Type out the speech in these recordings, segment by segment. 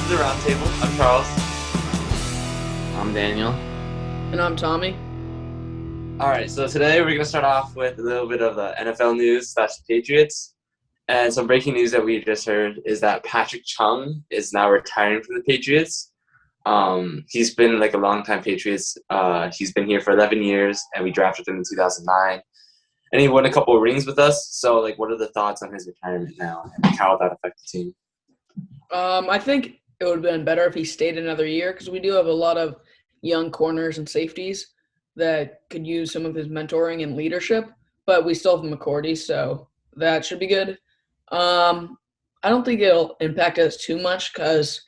to the Roundtable. I'm Charles. I'm Daniel. And I'm Tommy. All right, so today we're going to start off with a little bit of the NFL news / Patriots. And some breaking news that we just heard is that Patrick Chung is now retiring from the Patriots. He's been like a long-time Patriots. He's been here for 11 years, and we drafted him in 2009. And he won a couple of rings with us. So, like, what are the thoughts on his retirement now, and how will that affect the team? I think it would have been better if he stayed another year because we do have a lot of young corners and safeties that could use some of his mentoring and leadership. But we still have McCourty, so that should be good. I don't think it'll impact us too much because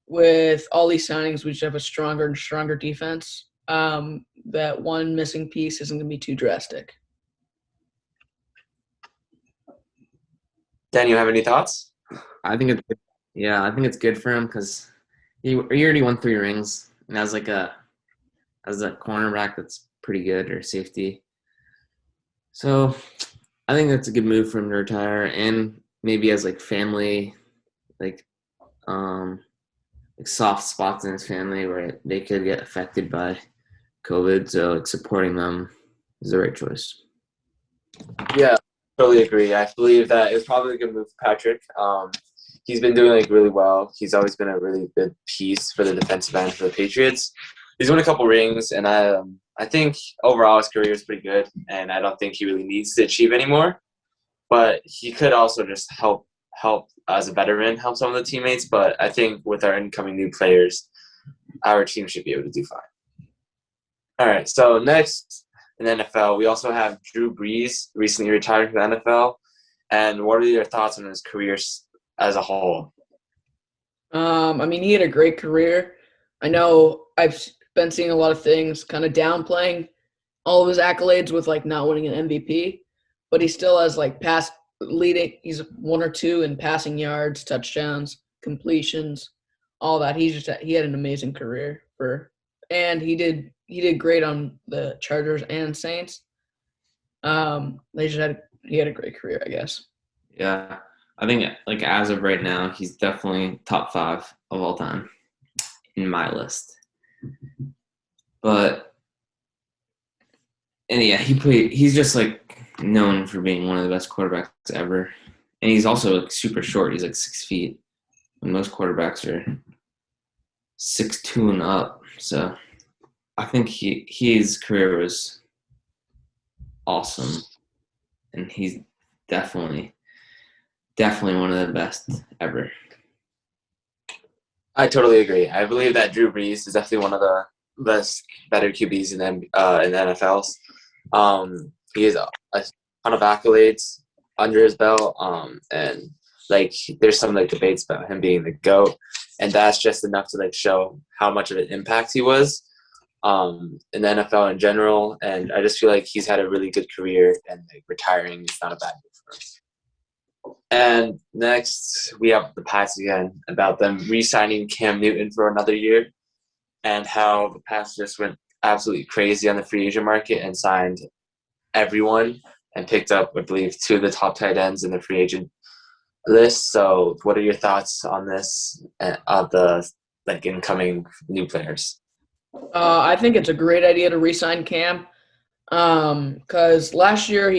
with all these signings, we should have a stronger and stronger defense. That one missing piece isn't going to be too drastic. Dan, you have any thoughts? I think it's good. Yeah, I think it's good for him because he already won 3 rings, and as a cornerback, that's pretty good, or safety. So I think that's a good move for him to retire, and maybe as like family, like soft spots in his family where they could get affected by COVID. So like supporting them is the right choice. Yeah, totally agree. I believe that it was probably a good move for Patrick. He's been doing like really well. He's always been a really good piece for the defensive end for the Patriots. He's won a couple rings, and I think overall his career is pretty good, and I don't think he really needs to achieve anymore. But he could also just help as a veteran, help some of the teammates. But I think with our incoming new players, our team should be able to do fine. All right, so next in the NFL, we also have Drew Brees recently retired from the NFL. And what are your thoughts on his career as a whole? He had a great career. I know I've been seeing a lot of things kind of downplaying all of his accolades with like not winning an MVP, but he still has like pass leading. He's 1 or 2 in passing yards, touchdowns, completions, all that. He had an amazing career and he did great on the Chargers and Saints. He had a great career, I guess. Yeah, I think like as of right now, he's definitely top 5 of all time in my list. But yeah, he's just like known for being one of the best quarterbacks ever, and he's also like super short. He's like 6 feet, and most quarterbacks are 6'2" and up. So I think his career was awesome, and he's definitely one of the best ever. I totally agree. I believe that Drew Brees is definitely one of the better QBs in the NFLs. He has a ton of accolades under his belt, and like there's some like debates about him being the GOAT, and that's just enough to like show how much of an impact he was in the NFL in general. And I just feel like he's had a really good career, and like retiring is not a bad move for him. And next, we have the Pats again about them re-signing Cam Newton for another year, and how the Pats just went absolutely crazy on the free agent market and signed everyone and picked up, I believe, 2 of the top tight ends in the free agent list. So, what are your thoughts on this of the like incoming new players? I think it's a great idea to re-sign Cam. Because last year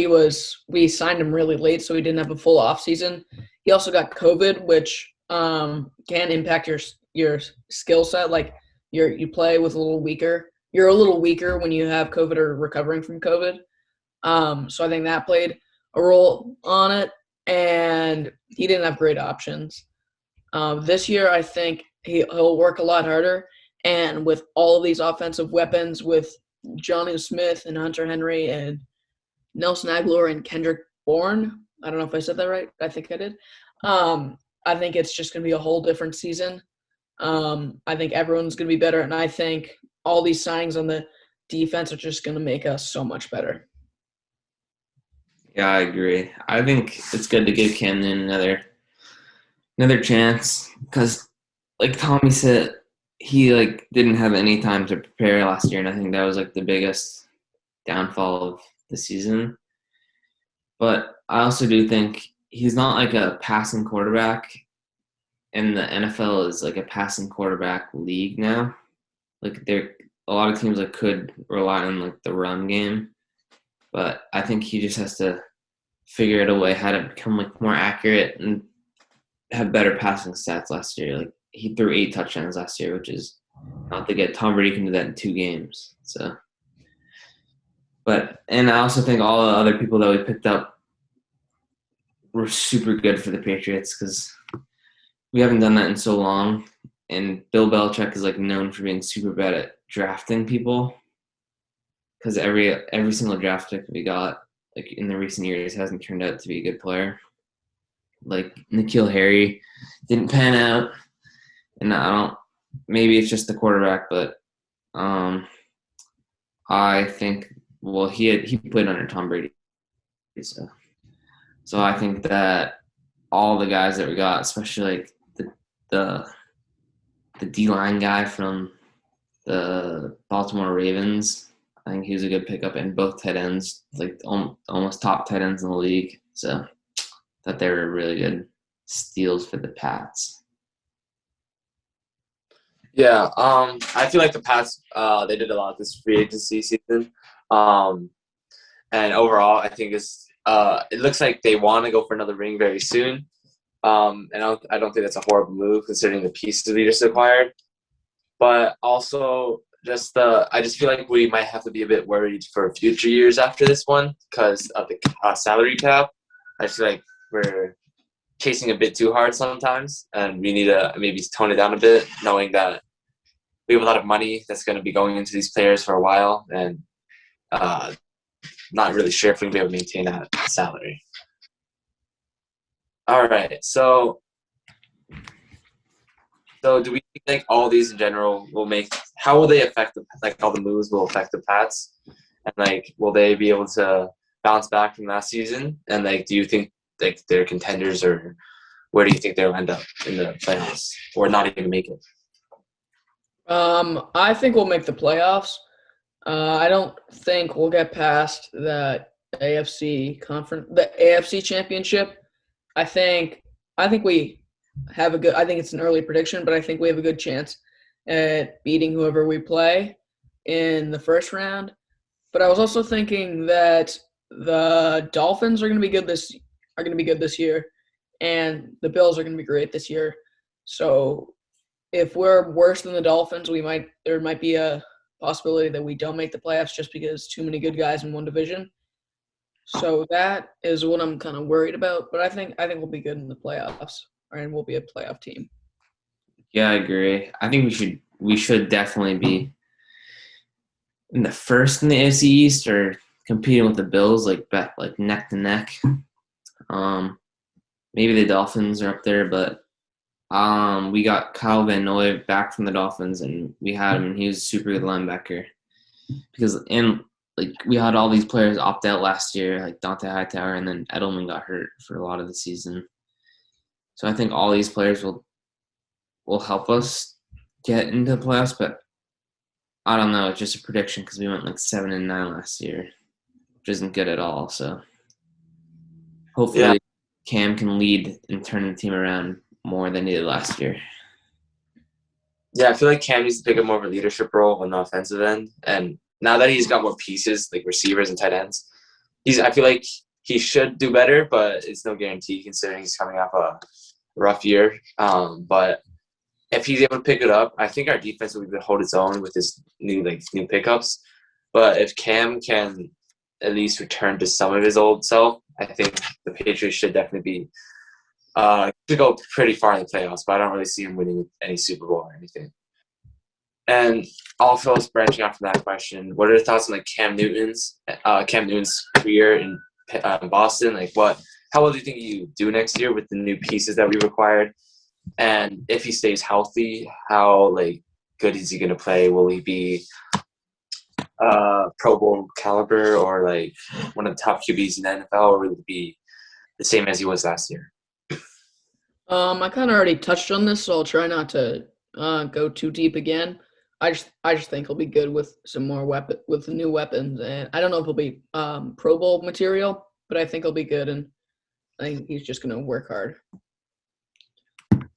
we signed him really late, so he didn't have a full off season. He also got COVID, which can impact your skill set. Like you play with a little weaker. You're a little weaker when you have COVID or recovering from COVID. So I think that played a role on it, and he didn't have great options. This year, I think he'll work a lot harder, and with all of these offensive weapons, with Jonnu Smith and Hunter Henry and Nelson Aguilar and Kendrick Bourne. I don't know if I said that right. I think I did. I think it's just going to be a whole different season. I think everyone's going to be better, and I think all these signings on the defense are just going to make us so much better. Yeah, I agree. I think it's good to give Camden another chance because, like Tommy said, he like didn't have any time to prepare last year, and I think that was like the biggest downfall of the season. But I also do think he's not like a passing quarterback, and the NFL is like a passing quarterback league now. Like a lot of teams like could rely on like the run game, but I think he just has to figure out a way how to become like more accurate and have better passing stats last year. Like he threw 8 touchdowns last year, which is not to get Tom Brady can do that in 2 games. So, and I also think all the other people that we picked up were super good for the Patriots because we haven't done that in so long. And Bill Belichick is like known for being super bad at drafting people because every single draft pick we got like in the recent years hasn't turned out to be a good player. Like N'Keal Harry didn't pan out, and maybe it's just the quarterback, but I think he played under Tom Brady, so I think that all the guys that we got, especially like the D-line guy from the Baltimore Ravens, I think he was a good pickup, and both tight ends, like almost top tight ends in the league. So that they were really good steals for the Pats. Yeah, I feel like the Pats, they did a lot this free agency season. And overall, I think it looks like they want to go for another ring very soon. And I don't think that's a horrible move considering the pieces we just acquired. But also, I just feel like we might have to be a bit worried for future years after this one because of the salary cap. I feel like we're chasing a bit too hard sometimes, and we need to maybe tone it down a bit, knowing that we have a lot of money that's going to be going into these players for a while, and not really sure if we're going to be able to maintain that salary. All right, so do we think like all these in general how will they affect all the moves will affect the Pats, and like will they be able to bounce back from last season? And like, do you think like they're contenders, or where do you think they'll end up in the playoffs, or not even make it? I think we'll make the playoffs. I don't think we'll get past the AFC championship. I think we have I think it's an early prediction, but I think we have a good chance at beating whoever we play in the first round. But I was also thinking that the Dolphins are going to be good this year, and the Bills are going to be great this year. So if we're worse than the Dolphins, there might be a possibility that we don't make the playoffs just because too many good guys in one division. So that is what I'm kind of worried about. But I think we'll be good in the playoffs, and we'll be a playoff team. Yeah, I agree. I think we should definitely be in the first in the AFC East or competing with the Bills like neck to neck. Maybe the Dolphins are up there, but we got Kyle Van Noy back from the Dolphins, and we had him, and he was a super good linebacker. We had all these players opt out last year, like Dante Hightower, and then Edelman got hurt for a lot of the season. So I think all these players will help us get into the playoffs, but I don't know. It's just a prediction because we went like 7-9 last year, which isn't good at all. So hopefully Cam can lead and turn the team around more than he did last year. Yeah, I feel like Cam needs to pick up more of a leadership role on the offensive end. And now that he's got more pieces, like receivers and tight ends, I feel like he should do better, but it's no guarantee considering he's coming off a rough year. But if he's able to pick it up, I think our defense will be able to hold its own with his new pickups. But if Cam can at least return to some of his old self, I think the Patriots should definitely be to go pretty far in the playoffs, but I don't really see him winning any Super Bowl or anything. And also, branching off from that question, what are your thoughts on like Cam Newton's career in Boston? Like, how well do you think you do next year with the new pieces that we've acquired? And if he stays healthy, how like good is he going to play? Will he be Pro Bowl caliber or like one of the top QBs in the NFL, or will he be the same as he was last year? I kind of already touched on this, so I'll try not to go too deep again. I just think he'll be good with some more with new weapons, and I don't know if he'll be Pro Bowl material, but I think he'll be good, and I think he's just gonna work hard.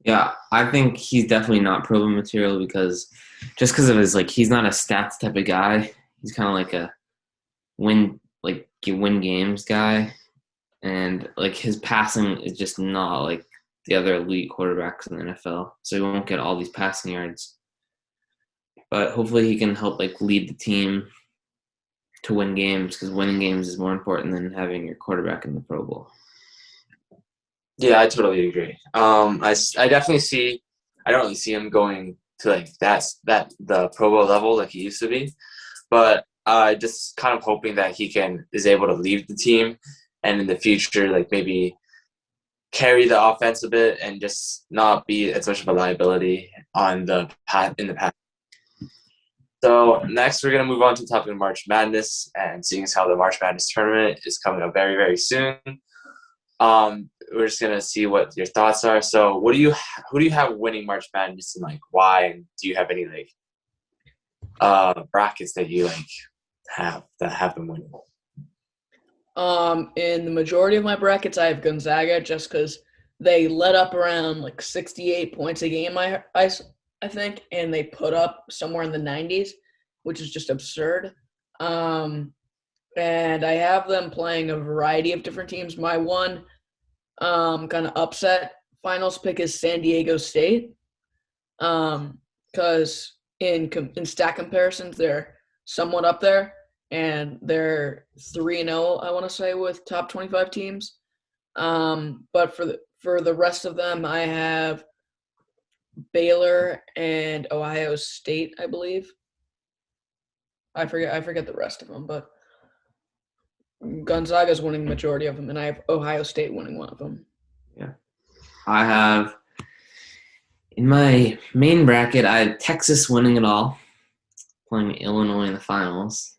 Yeah, I think he's definitely not Pro Bowl material because of his he's not a stats type of guy. He's kind of like a win games guy, and his passing is just not like the other elite quarterbacks in the NFL. So he won't get all these passing yards. But hopefully he can help lead the team to win games because winning games is more important than having your quarterback in the Pro Bowl. Yeah, I totally agree. I definitely see. I don't really see him going to the Pro Bowl level like he used to be, but just kind of hoping that he is able to lead the team, and in the future, maybe carry the offense a bit and just not be as much of a liability on the path in the past. So next, we're gonna move on to the topic of March Madness, and seeing as how the March Madness tournament is coming up very, very soon. We're just gonna see what your thoughts are. So, who do you have winning March Madness and why? And do you have any brackets that you have them winning? In the majority of my brackets, I have Gonzaga just because they let up around 68 points a game. I think, and they put up somewhere in the 90s, which is just absurd. And I have them playing a variety of different teams. My one kind of upset finals pick is San Diego State, because in stat comparisons they're somewhat up there, and they're 3-0, I want to say, with top 25 teams. But for the rest of them, I have Baylor and Ohio State, I believe. I forget the rest of them, but Gonzaga's winning the majority of them, and I have Ohio State winning one of them. Yeah. I have in my main bracket, I have Texas winning it all, playing Illinois in the finals.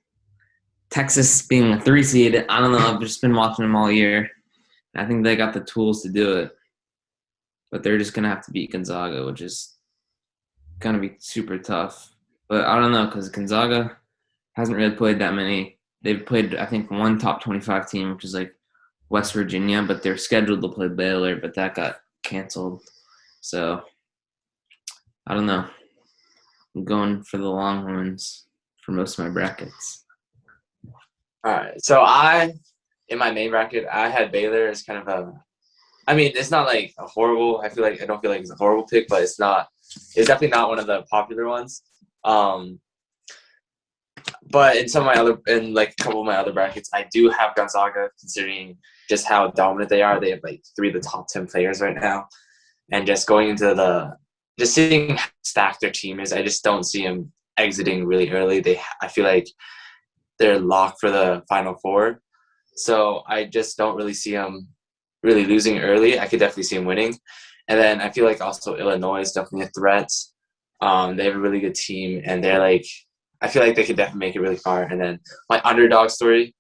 Texas being a 3 seed, I don't know. I've just been watching them all year. I think they got the tools to do it, but they're just gonna have to beat Gonzaga, which is gonna be super tough. But I don't know because Gonzaga hasn't really played that many. They've played, I think, one top 25 team, which is West Virginia, but they're scheduled to play Baylor, but that got canceled. So I don't know. I'm going for the Longhorns for most of my brackets. All right. So in my main bracket, I had Baylor as kind of it's not a horrible. I don't feel like it's a horrible pick, but it's definitely not one of the popular ones. But in a couple of my other brackets, I do have Gonzaga, considering just how dominant they are. They have 3 of the top 10 players right now, and just going into just seeing how stacked their team is, I just don't see them exiting really early. I feel like they're locked for the Final Four, so I just don't really see them really losing early. I could definitely see them winning, and then I feel like also Illinois is definitely a threat. They have a really good team, and they're I feel like they could definitely make it really far. And then my underdog story,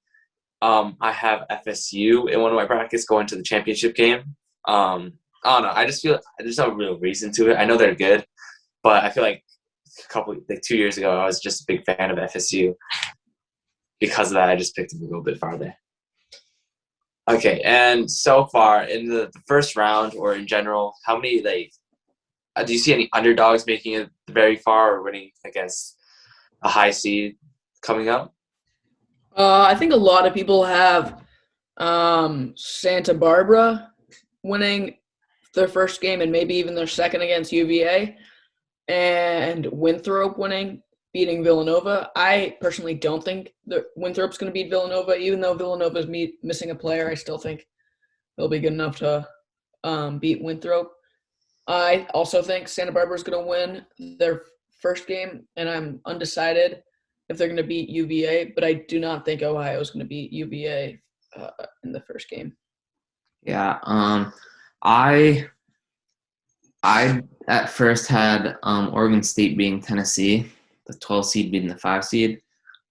I have FSU in one of my brackets going to the championship game. I don't know. I just feel there's no real reason to it. I know they're good, but I feel like 2 years ago, I was just a big fan of FSU. Because of that, I just picked them a little bit farther. Okay, and so far in the first round or in general, how many do you see any underdogs making it very far or winning against a high seed coming up? I think a lot of people have Santa Barbara winning their first game and maybe even their second against UVA, and Winthrop beating Villanova. I personally don't think that Winthrop's going to beat Villanova, even though Villanova is missing a player. I still think they'll be good enough to beat Winthrop. I also think Santa Barbara's going to win their first game, and I'm undecided if they're going to beat UVA, but I do not think Ohio is going to beat UVA in the first game. Yeah, I at first had Oregon State beating Tennessee, the 12 seed beating the 5 seed,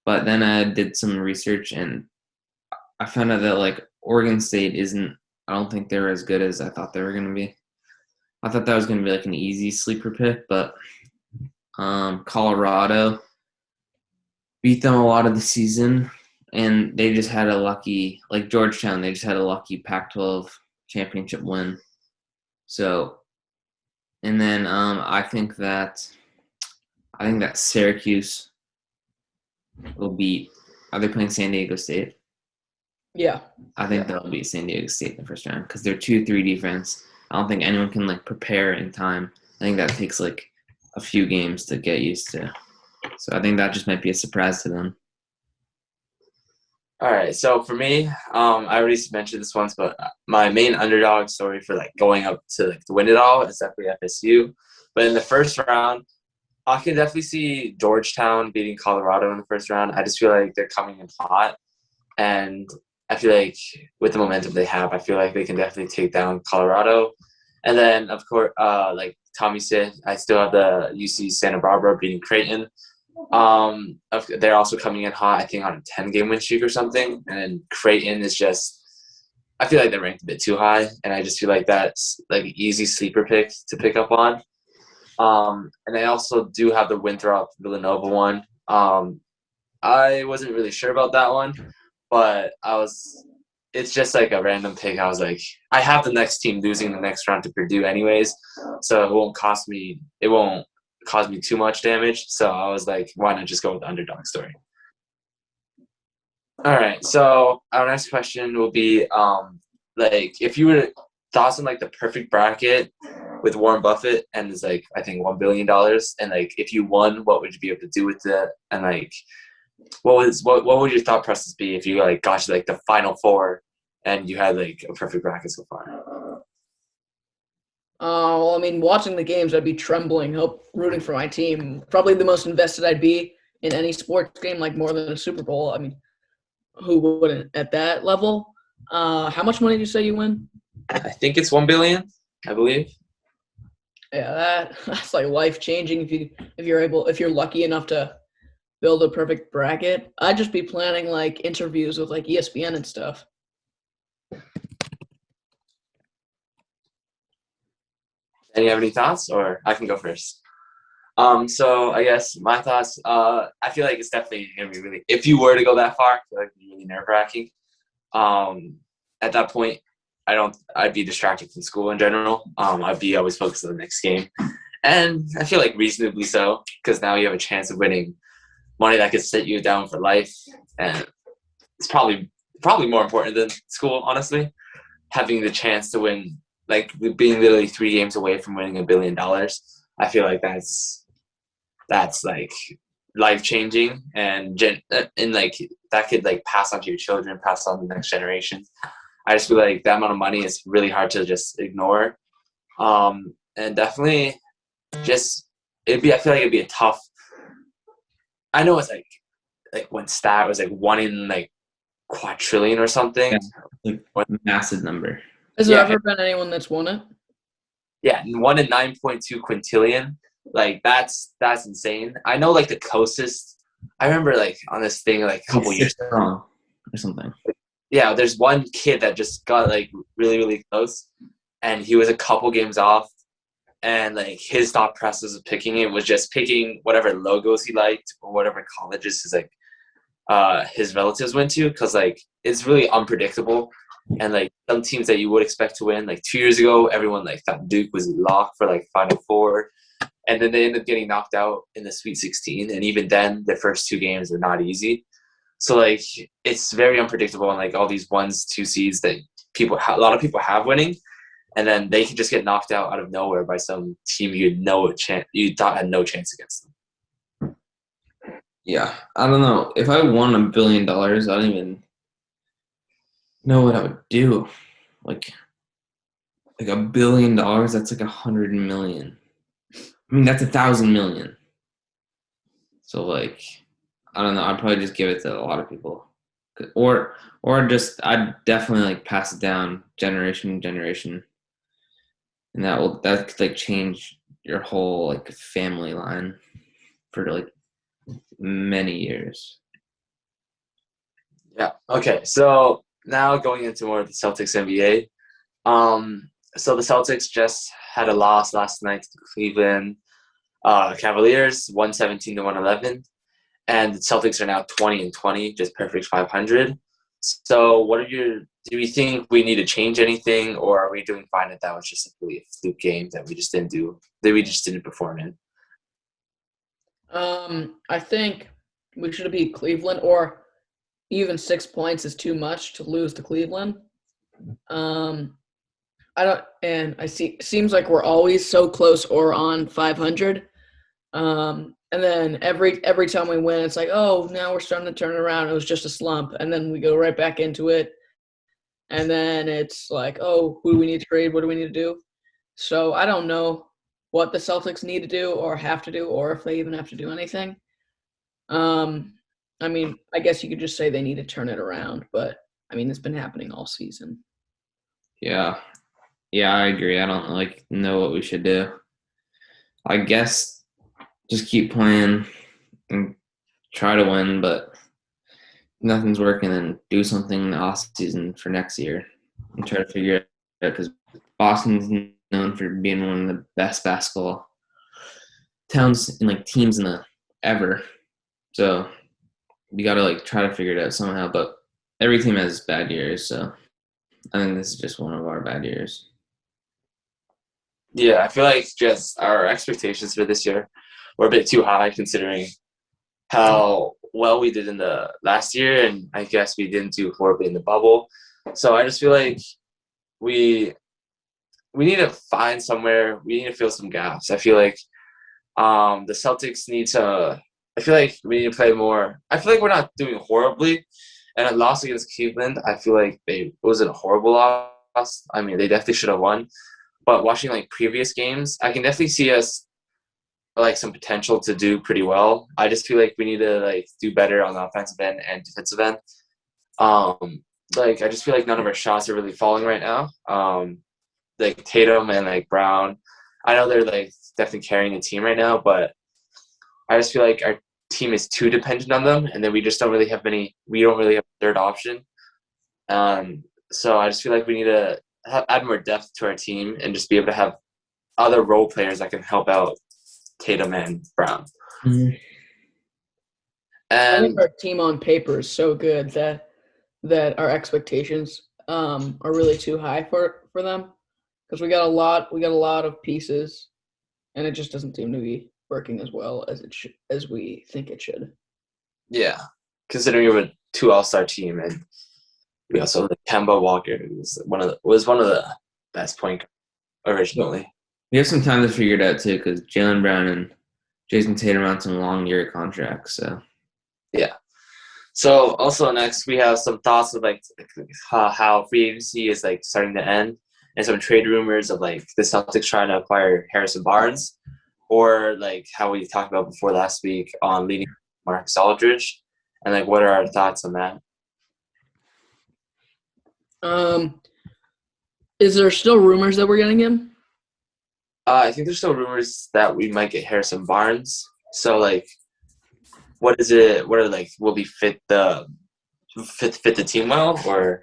but then I did some research and I found out that Oregon State isn't. I don't think they're as good as I thought they were going to be. I thought that was going to be an easy sleeper pick, but Colorado beat them a lot of the season, and they just had a lucky, Georgetown, they just had a lucky Pac-12 championship win. So And then I think that Syracuse will beat. Are they playing San Diego State? Yeah. I think they'll beat San Diego State in the first round because they're 2-3 defense. I don't think anyone can like prepare in time. I think that takes like a few games to get used to. So I think that just might be a surprise to them. All right, so for me, I already mentioned this once, but my main underdog story for like going up to like to win it all is definitely FSU. But in the first round, I can definitely see Georgetown beating Colorado in the first round. I just feel like they're coming in hot, and I feel like with the momentum they have, I feel like they can definitely take down Colorado. And then, of course, like Tommy said, I still have the UC Santa Barbara beating Creighton. They're also coming in hot, I think, on a 10-game win streak or something. And Creighton is just, I feel like they're ranked a bit too high, and I just feel like that's like an easy sleeper pick to pick up on. And I also do have the Winthrop Villanova one. I wasn't really sure about that one, but it's just like a random pick. I was like, I have the next team losing the next round to Purdue anyways, so it won't cause me too much damage. So I was like, why not just go with the underdog story? All right, so our next question will be, like, if you were thoughts on like the perfect bracket with Warren Buffett and is like I think $1 billion, and like if you won, what would you be able to do with it? And like, what would your thought process be if you like got to like the final four and you had like a perfect bracket so far? Well, I mean, watching the games, I'd be trembling, rooting for my team. Probably the most invested I'd be in any sports game, like more than a Super Bowl. I mean, who wouldn't at that level? How much money did you say you win? I think it's 1 billion, I believe. Yeah, that's like life changing if you're lucky enough to build a perfect bracket. I'd just be planning like interviews with like ESPN and stuff. Do you have any thoughts, or I can go first? So I guess my thoughts. I feel like it's definitely gonna be really. If you were to go that far, I feel like it'd be really nerve-wracking. At that point, I'd be distracted from school in general. I'd be always focused on the next game, and I feel like reasonably so because now you have a chance of winning money that could sit you down for life, and it's probably more important than school, honestly. Having the chance to win, like being literally 3 games away from winning $1 billion, I feel like that's like life changing, and like that could like pass on to your children, pass on to the next generation. I just feel like that amount of money is really hard to just ignore, and definitely just I feel like it'd be a tough. I know it's like when stat was like 1 in like quadrillion or something. Yeah, like massive number. Has there ever been anyone that's won it? Yeah, 1 in 9.2 quintillion. Like that's insane. I know like the closest. I remember like on this thing like a couple years ago or something. Yeah, there's one kid that just got like really close, and he was a couple games off, and like his thought process of picking it was just picking whatever logos he liked or whatever colleges his relatives went to, because like it's really unpredictable, and like some teams that you would expect to win, like 2 years ago everyone like thought Duke was locked for like Final Four, and then they ended up getting knocked out in the Sweet 16, and even then the first 2 games are not easy. So like it's very unpredictable, and like all these 1-2 seeds that a lot of people have winning, and then they can just get knocked out of nowhere by some team you thought had no chance against them. Yeah, I don't know. If I won $1 billion, I don't even know what I would do. Like $1 billion, that's like 100 million. I mean, that's 1,000 million. So like, I don't know. I'd probably just give it to a lot of people, or just I'd definitely like pass it down generation to generation, and that could like change your whole like family line for like many years. Yeah. Okay. So now going into more of the Celtics NBA. So the Celtics just had a loss last night to Cleveland Cavaliers, 117 to 111, and the Celtics are now 20-20, just perfect 500. So do we think we need to change anything, or are we doing fine that was just really a fluke game that we just didn't perform in? I think we should have beat Cleveland, or even 6 points is too much to lose to Cleveland. I don't, and I see. Seems like we're always so close or on 500. And then every time we win, it's like, oh, now we're starting to turn it around. It was just a slump, and then we go right back into it. And then it's like, oh, who do we need to trade? What do we need to do? So I don't know what the Celtics need to do or have to do, or if they even have to do anything. I mean, I guess you could just say they need to turn it around, but I mean, it's been happening all season. Yeah. Yeah, I agree. I don't know what we should do. I guess just keep playing and try to win, but nothing's working, and do something in the off season for next year and try to figure it out, because Boston's known for being one of the best basketball towns and teams in the ever. So we gotta try to figure it out somehow. But every team has bad years, so I think this is just one of our bad years. Yeah, I feel like just our expectations for this year were a bit too high considering how well we did in the last year, and I guess we didn't do horribly in the bubble. So I just feel like we need to find somewhere. We need to fill some gaps. I feel like the Celtics need to. I feel like we need to play more. I feel like we're not doing horribly, and a loss against Cleveland, I feel like it wasn't a horrible loss. I mean, they definitely should have won. But watching previous games, I can definitely see us some potential to do pretty well. I just feel like we need to do better on the offensive end and defensive end. I just feel like none of our shots are really falling right now. Tatum and Brown, I know they're definitely carrying the team right now, but I just feel like our team is too dependent on them, and then we just don't really have we don't really have a third option. So I just feel like we need to add more depth to our team and just be able to have other role players that can help out Tatum and Brown. Mm-hmm. I And think our team on paper is so good that our expectations are really too high for them, because we got a lot of pieces, and it just doesn't seem to be working as well as we think it should. yeah, considering we have a 2 All-Star team, and we also have Kemba Walker, who was one of the best point originally. We have some time to figure it out too, because Jaylen Brown and Jason Tatum are on some long year contracts. So yeah. So also next we have some thoughts of how free agency is starting to end, and some trade rumors of the Celtics trying to acquire Harrison Barnes, or how we talked about before last week on leading Marcus Aldridge, and what are our thoughts on that? Is there still rumors that we're getting him? I think there's still rumors that we might get Harrison Barnes. So what is it? What are will he fit the team well, or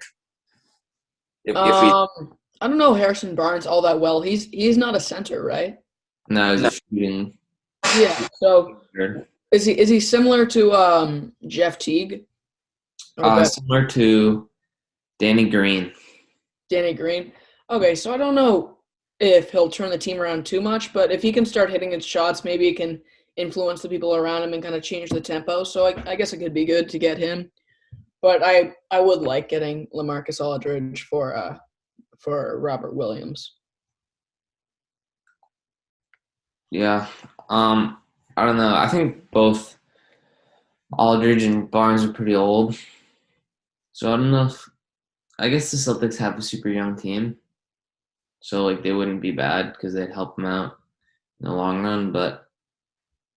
if we? I don't know Harrison Barnes all that well. He's not a center, right? no, he's just shooting. Yeah. So is he similar to Jeff Teague? Similar to Danny Green. Danny Green. Okay, so I don't know if he'll turn the team around too much, but if he can start hitting his shots, maybe it can influence the people around him and kind of change the tempo. So I guess it could be good to get him. But I would like getting LaMarcus Aldridge for Robert Williams. Yeah. I don't know. I think both Aldridge and Barnes are pretty old. So I don't know if – I guess the Celtics have a super young team. So, they wouldn't be bad because they'd help them out in the long run. But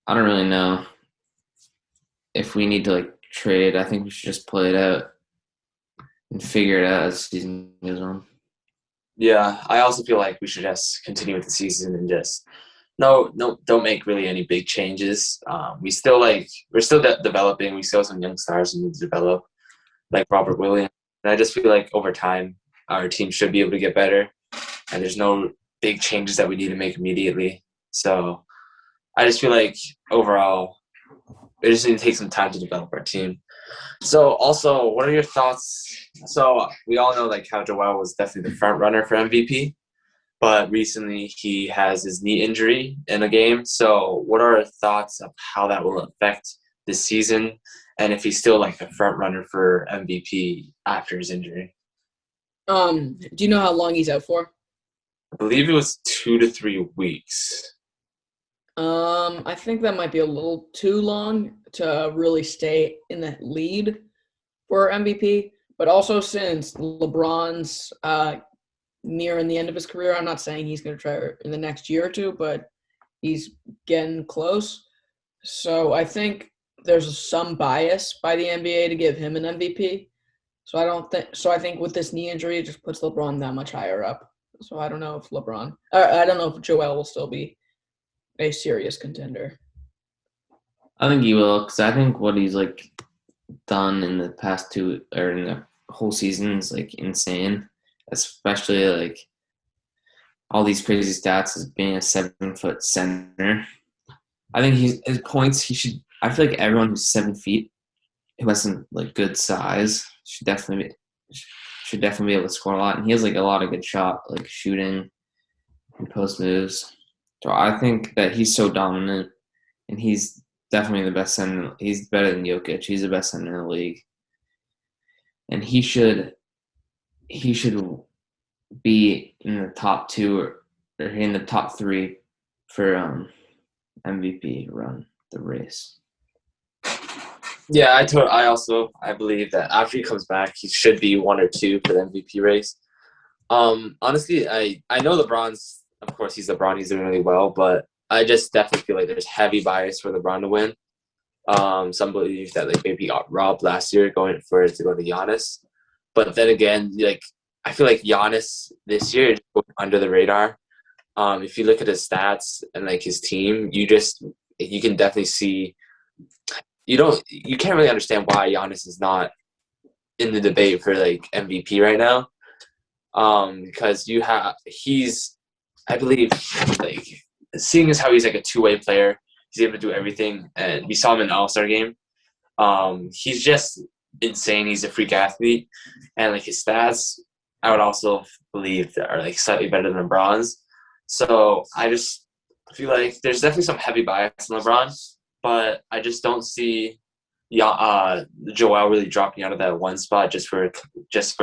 I don't really know if we need to, trade. I think we should just play it out and figure it out as the season goes on. Yeah, I also feel like we should just continue with the season and just don't make really any big changes. We're still developing. We still have some young stars we need to develop, like Robert Williams. And I just feel like over time, our team should be able to get better. And there's no big changes that we need to make immediately. So I just feel like overall, we just need to take some time to develop our team. So also, what are your thoughts? So we all know like how Joel was definitely the front runner for MVP, but recently he has his knee injury in a game. So what are our thoughts of how that will affect this season, and if he's still like the front runner for MVP after his injury? Do you know how long he's out for? I believe it was 2 to 3 weeks. I think that might be a little too long to really stay in the lead for MVP. But also, since LeBron's nearing the end of his career, I'm not saying he's going to try in the next year or two, but he's getting close. So I think there's some bias by the NBA to give him an MVP. So I don't think. So I think with this knee injury, it just puts LeBron that much higher up. So I don't know if I don't know if Joel will still be a serious contender. I think he will, because I think what he's like done in the past two or in the whole season is like insane. Especially like all these crazy stats as being a 7-foot center. I think his points. He should. I feel like everyone who's 7 feet who has some like good size should definitely be able to score a lot. And he has like a lot of good shot like shooting and post moves. So I think that he's so dominant, and he's definitely the best center. He's better than Jokic. He's the best center in the league, and he should be in the top two or in the top three for MVP run the race. Yeah, I believe that after he comes back, he should be 1 or 2 for the MVP race. Honestly, I know LeBron's, of course, he's LeBron, he's doing really well, but I just definitely feel like there's heavy bias for LeBron to win. Some believe that like maybe he got robbed last year going for it to go to Giannis, but then again, like I feel like Giannis this year is going under the radar. If you look at his stats and like his team, you can definitely see you can't really understand why Giannis is not in the debate for like MVP right now. Because I believe like seeing as how he's like a two-way player, he's able to do everything, and we saw him in the All-Star game. He's just insane. He's a freak athlete, and like his stats, I would also believe that are like slightly better than LeBron's. So I just feel like there's definitely some heavy bias in LeBron, but I just don't see Joel really dropping out of that one spot just for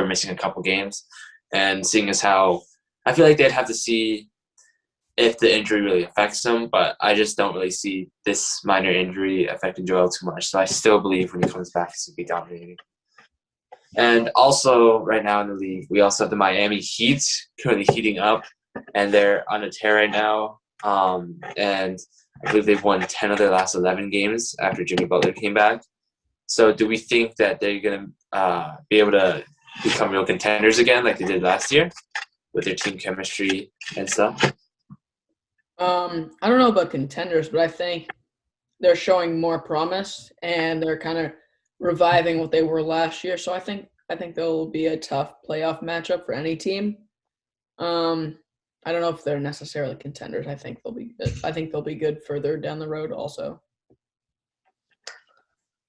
missing a couple games. And seeing as how I feel like they'd have to see if the injury really affects him, but I just don't really see this minor injury affecting Joel too much. So I still believe when he comes back, he's going to be dominating. And also, right now in the league, we also have the Miami Heat currently heating up, and they're on a tear right now. And I believe they've won 10 of their last 11 games after Jimmy Butler came back. So do we think that they're going to be able to become real contenders again like they did last year with their team chemistry and stuff? I don't know about contenders, but I think they're showing more promise, and they're kind of reviving what they were last year. So I think they'll be a tough playoff matchup for any team. I don't know if they're necessarily contenders. I think they'll be good further down the road also.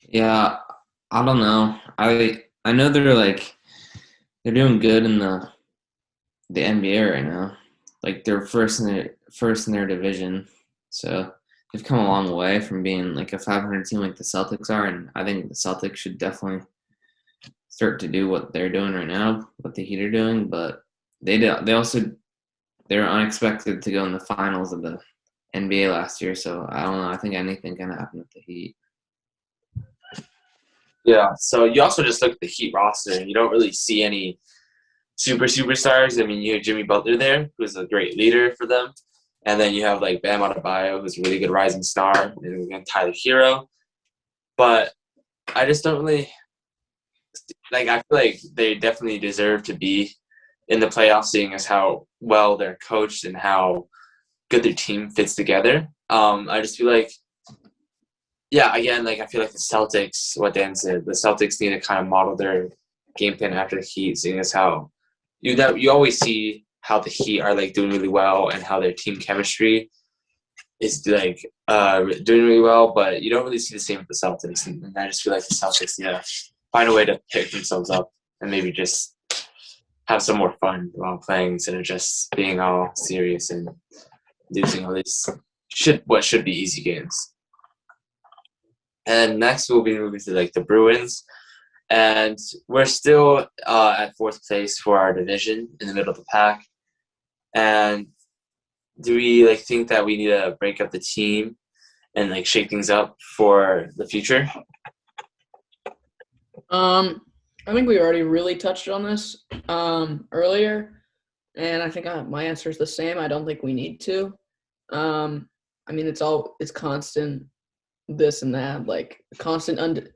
Yeah, I don't know. I know they're doing good in the NBA right now. Like they're first in their division, so they've come a long way from being like a 500 team like the Celtics are, and I think the Celtics should definitely start to do what they're doing right now, what the Heat are doing. But they were unexpected to go in the finals of the NBA last year, so I don't know. I think anything can happen with the Heat. Yeah, so you also just look at the Heat roster, and you don't really see any superstars. I mean, you have Jimmy Butler there, who's a great leader for them. And then you have, like, Bam Adebayo, who's a really good rising star, and we have Tyler Hero. But I just don't really – like, I feel like they definitely deserve to be in the playoffs, seeing as how well they're coached and how good their team fits together. I just feel like yeah, again, like I feel like the Celtics, what Dan said, the Celtics need to kind of model their game plan after the Heat, seeing as how you always see how the Heat are like doing really well and how their team chemistry is like doing really well, but you don't really see the same with the Celtics. And I just feel like the Celtics need to find a way to pick themselves up and maybe just have some more fun while playing instead of just being all serious and losing all these what should be easy games. And next we'll be moving to like the Bruins, and we're still at fourth place for our division in the middle of the pack. And do we like think that we need to break up the team and like shake things up for the future? I think we already really touched on this earlier, and I think my answer is the same. I don't think we need to. I mean, it's constant this and that, like constant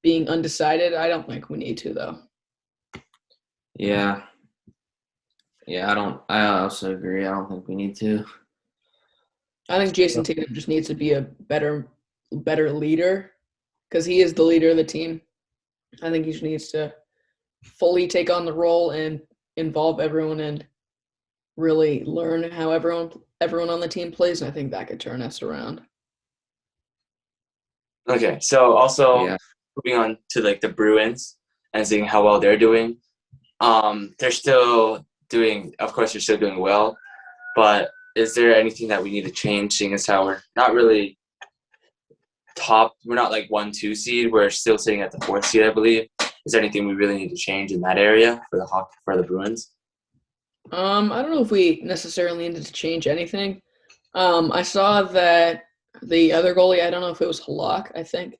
being undecided. I don't think we need to though. Yeah. I also agree. I don't think we need to. I think Jason Tatum just needs to be a better leader because he is the leader of the team. I think he just needs to fully take on the role and involve everyone and really learn how everyone on the team plays. And I think that could turn us around. Okay, so also moving on to like the Bruins and seeing how well they're doing. They're still doing, of course, they're still doing well, but is there anything that we need to change, seeing as how we're not really top, we're not like 1-2 seed, we're still sitting at the 4th seed, I believe. Is there anything we really need to change in that area for the Bruins? I don't know if we necessarily needed to change anything. I saw that the other goalie, I don't know if it was Halak, I think.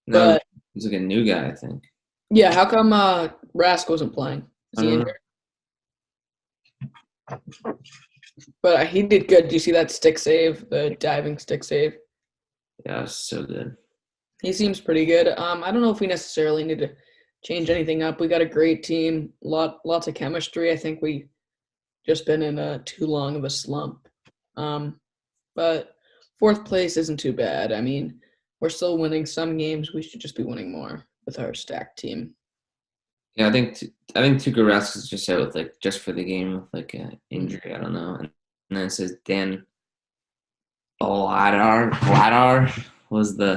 No, but he's like a new guy, I think. Yeah, how come Rask wasn't playing? Is he injured? But he did good. Do you see that stick save, the diving stick save? Yeah, so good. He seems pretty good. I don't know if we necessarily need to change anything up. We got a great team, lots of chemistry. I think we just been in too long of a slump. But 4th place isn't too bad. I mean, we're still winning some games. We should just be winning more with our stacked team. Yeah, I think Tuukka Rask is just out with like just for the game with like an injury. I don't know. And then it says Dan Vladar was the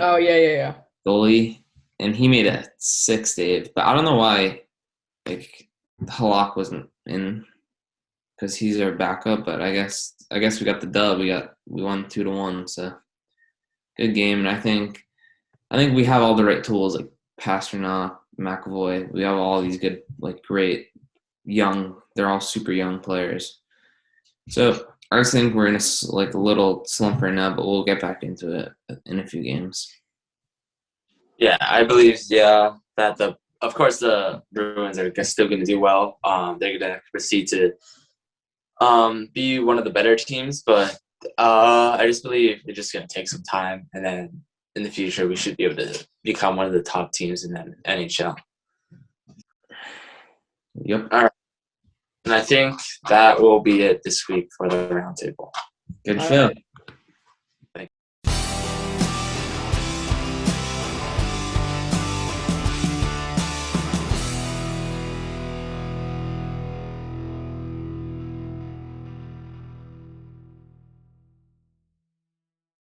goalie, and he made a 6 save. But I don't know why like Halak wasn't in because he's our backup. But I guess we got the dub. We won 2-1. So good game, and I think we have all the right tools like Pasternak, McAvoy. We have all these good, like great young. They're all super young players. So I just think we're in a little slump right now, but we'll get back into it in a few games. Yeah, I believe that of course the Bruins are still going to do well. They're going to proceed to be one of the better teams, but I just believe it's just going to take some time, and then in the future we should be able to become one of the top teams in the NHL. Yep. All right. And I think that will be it this week for the Roundtable. Good show.